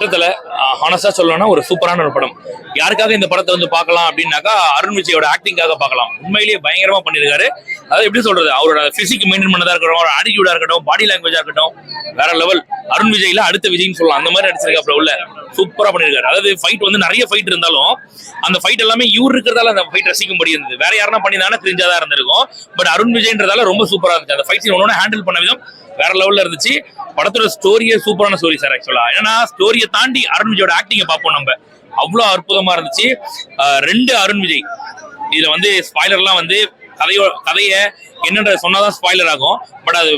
கட்டத்துல ஹானஸ்டா சொல்லணும்னா ஒரு சூப்பரான ஒரு படம். யாருக்காக இந்த படத்தை வந்து பார்க்கலாம் அப்படின்னாக்கா அருண் விஜயோட ஆக்டிங்காக பார்க்கலாம். உண்மையிலேயே பயங்கரமா பண்ணிருக்காரு. அதாவது எப்படி சொல்றது, அவரோட பிசிக் மெயின்டைன் பண்ணதா இருக்கட்டும், அவரோட ஆட்டிடியூடா இருக்கட்டும், பாடி லாங்குவேஜா இருக்கட்டும், வேற லெவல். அருண் விஜய்ல அடுத்த விஜய்னு சொல்லலாம், அந்த மாதிரி நடிச்சிருக்காப்ல உள்ள. சூப்பரா பண்ணிருக்காரு. அதாவது ஃபைட் வந்து நிறைய ஃபைட் இருந்தாலும் அந்த ஃபைட் எல்லாமே இவர் இருக்கிறதால அந்த ஃபைட் ரசிக்கும்படி இருந்தது. வேற யாருன்னா பண்ணியிருந்தாங்கன்னா கிரிஞ்சாதான் இருந்திருக்கும். பட் அருண் விஜய்ன்றதால ரொம்ப சூப்பரா இருந்துச்சு. அந்த ஃபைட் சீன் ஒன்னொன்னு ஹேண்டில் பண்ண விதம் வேற லெவல்ல இருந்துச்சு. படத்தோட ஸ்டோரியே சூப்பரான ஸ்டோரி சார். ஆக்சுவலா ஏன்னா ஸ்டோரியை தாண்டி அருண் விஜயோட ஆக்டிங்கை பார்ப்போம் நம்ம. அவ்வளவு அற்புதமா இருந்துச்சு. 2 அருண் விஜய். இதுல வந்து ஸ்பாய்லர்லாம் வந்து கதைய என்னன்ற சொன்னாதான் ஸ்பாய்லர் ஆகும். பட் அது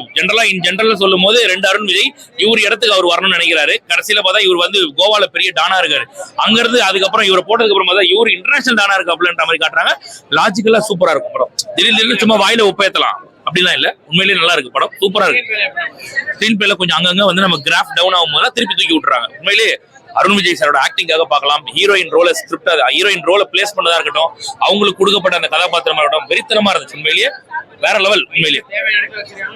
ஜென்ரலா சொல்லும் போது 2 அருண் விஜய் இவர் இடத்துக்கு அவர் வரணும்னு நினைக்கிறாரு. கடைசியில பார்த்தா இவர் வந்து கோவால பெரிய டானா இருக்காரு. அங்க இருந்து அதுக்கப்புறம் இவரை போட்டதுக்கு அப்புறம் பார்த்தா இவர் இன்டர்நேஷனல் டானா இருக்கு அப்படின்ற மாதிரி காட்டுறாங்க. லாஜிக்கலா சூப்பரா இருக்கும் படம். திடீர்னு சும்மா வாயில ஒப்பேத்தலாம் அப்படிலாம் இல்ல. உண்மையிலேயே நல்லா இருக்கு படம். சூப்பரா இருக்கு. ஸ்கிரீன் பிளேல கொஞ்சம் அங்கங்க வந்து நம்ம கிராஃப் டவுன் ஆகும் போது திருப்பி தூக்கி விட்டுறாங்க. உண்மையிலேயே அருண் விஜய் சாரோட ஆக்டிங்காக பார்க்கலாம். ஹீரோயின் ரோலை பிளேஸ் பண்ணதா இருக்கட்டும், அவங்களுக்கு கொடுக்கப்பட்ட அந்த கதாபாத்திரமா இருக்கட்டும், வெறித்தனமா இருந்துச்சு. உண்மையிலேயே வேற லெவல். உண்மையிலேயே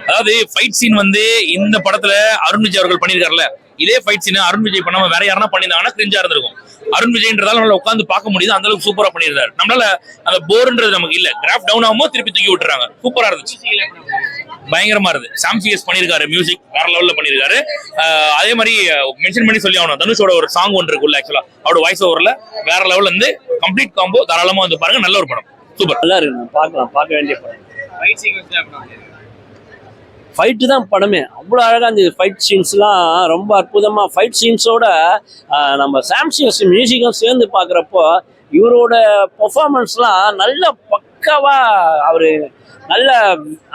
அதாவது ஃபைட் சீன் வந்து இந்த படத்துல அருண் விஜய் அவர்கள் பண்ணியிருக்காருல்ல, இதே ஃபைட் சீன் அருண் விஜய் பண்ணாம வேற யாரா பண்ணியிருந்தாங்கன்னா கிரிஞ்சா இருந்திருக்கும். அருண் விஜய்ன்றதால நம்மளால உட்காந்து பார்க்க முடியுது. அந்த அளவுக்கு சூப்பரா பண்ணியிருந்தாரு. நம்மளால அந்த போர்ன்றது நமக்கு இல்ல. கிராஃப் டவுன் ஆகும்போது திருப்பி தூக்கி விட்டுறாங்க. சூப்பரா இருந்துச்சு. பயங்கரமா இருக்கு. சாம் சிஎஸ் பண்ணிருக்காரு. மியூசிக் வேற லெவல்ல பண்ணிருக்காரு. அதே மாதிரி மென்ஷன் பண்ணி சொல்லி ஆகணும், தனுஷோட ஒரு சாங் ஒன்று இருக்குல்ல, ஆக்சுவலா அவரோட வாய்ஸ் ஓவர்ல வேற லெவல்ல இருந்து கம்ப்ளீட் காம்போ. தாராளமா வந்து பாருங்க. நல்ல ஒரு படம். சூப்பர். நல்லா இருக்கு. பார்க்கலாம், பார்க்க வேண்டிய படம். ஃபைட்டு தான் படமே. அவ்வளோ அழகாக இருந்தது. ஃபைட் சீன்ஸ்லாம் ரொம்ப அற்புதமாக. ஃபைட் சீன்ஸோட நம்ம சாம் சிஎஸ் மியூசிக்கும் சேர்ந்து பார்க்குறப்போ இவரோட பெர்ஃபார்மன்ஸ்லாம் நல்ல பக்காவாக அவர் நல்ல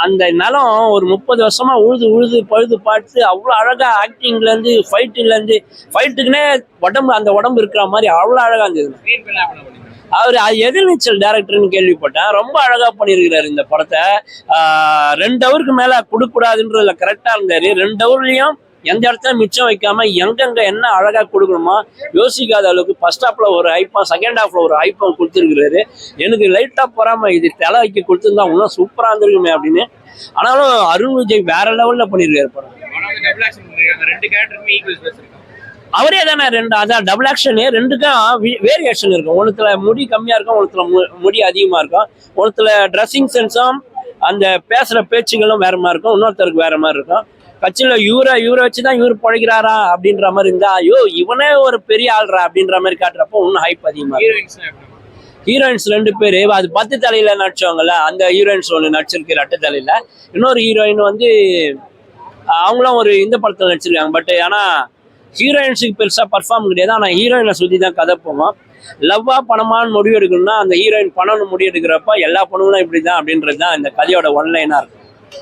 அந்த நிலம் ஒரு 30 வருஷமா உழுது பழுது பார்த்து அவ்வளோ அழகா ஆக்டிங்லேருந்து ஃபைட்டுக்குன்னே அந்த உடம்பு இருக்கிற மாதிரி அவ்வளோ அழகா இருந்தது. அவர் எதிர்நீச்சல் டைரக்டர்னு கேள்விப்பட்டேன். ரொம்ப அழகா பண்ணியிருக்கிறாரு இந்த படத்தை. 2 ஹவருக்கு மேல கொடுக்கூடாதுன்றதுல கரெக்டா இருந்தாரு. 2 ஹவர்லயும் எந்த இடத்துல மிச்சம் வைக்காம எங்கெங்க என்ன அழகா கொடுக்கணுமோ யோசிக்காத அளவுக்கு ஃபர்ஸ்ட் ஹாஃப்ல ஒரு ஐப்பம், செகண்ட் ஹாஃப்ல ஒரு ஐப்பம் கொடுத்துருக்கிறாரு. எனக்கு லைட்டா பொறாம இது தலை வைக்க கொடுத்துருந்தா இன்னும் சூப்பரா இருந்திருக்குமே அப்படின்னு. ஆனாலும் அருண் விஜய் வேற லெவல்ல பண்ணியிருக்காரு படம். அவரே தானே அதான் டபுள் ஆக்ஷன். 2க்கும் வேரியேஷன் இருக்கும். ஒன்றுத்துல முடி கம்மியா இருக்கும், ஒன்றுத்துல முடி அதிகமா இருக்கும். ஒன்றுத்துல ட்ரெஸ்ஸிங் சென்ஸும் அந்த பேசுற பேச்சுகளும் வேற மாதிரி இருக்கும், இன்னொருத்தருக்கு வேற மாதிரி இருக்கும். கட்சியில இவரை வச்சுதான் இவர் பழைக்கிறாரா அப்படின்ற மாதிரி இருந்தா, ஐயோ இவனே ஒரு பெரிய ஆள்றா அப்படின்ற மாதிரி காட்டுறப்போ இன்னும் ஹைப் அதிகமா இருக்கும். ஹீரோயின்ஸ் 2 பேரு. அது 10 தலையில நடிச்சவங்கல்ல, அந்த ஹீரோயின்ஸ் ஒன்று நடிச்சிருக்கு 2 தலையில. இன்னொரு ஹீரோயின் வந்து அவங்களும் ஒரு இந்த படத்துல நடிச்சிருக்காங்க. பட் ஆனா ஹீரோயின்ஸுக்கு பெருசா பர்ஃபார்ம் கிடையாது. ஆனா ஹீரோயினை சுத்தி தான் கதை போவோம். லவ்வா பணமான்னு முடிவு எடுக்கணும்னா அந்த ஹீரோயின் பணம்னு முடிவு எடுக்கிறப்ப எல்லா பணமும் இப்படிதான் அப்படின்றது தான் இந்த கதையோட ஒன்லைனா இருக்கும்.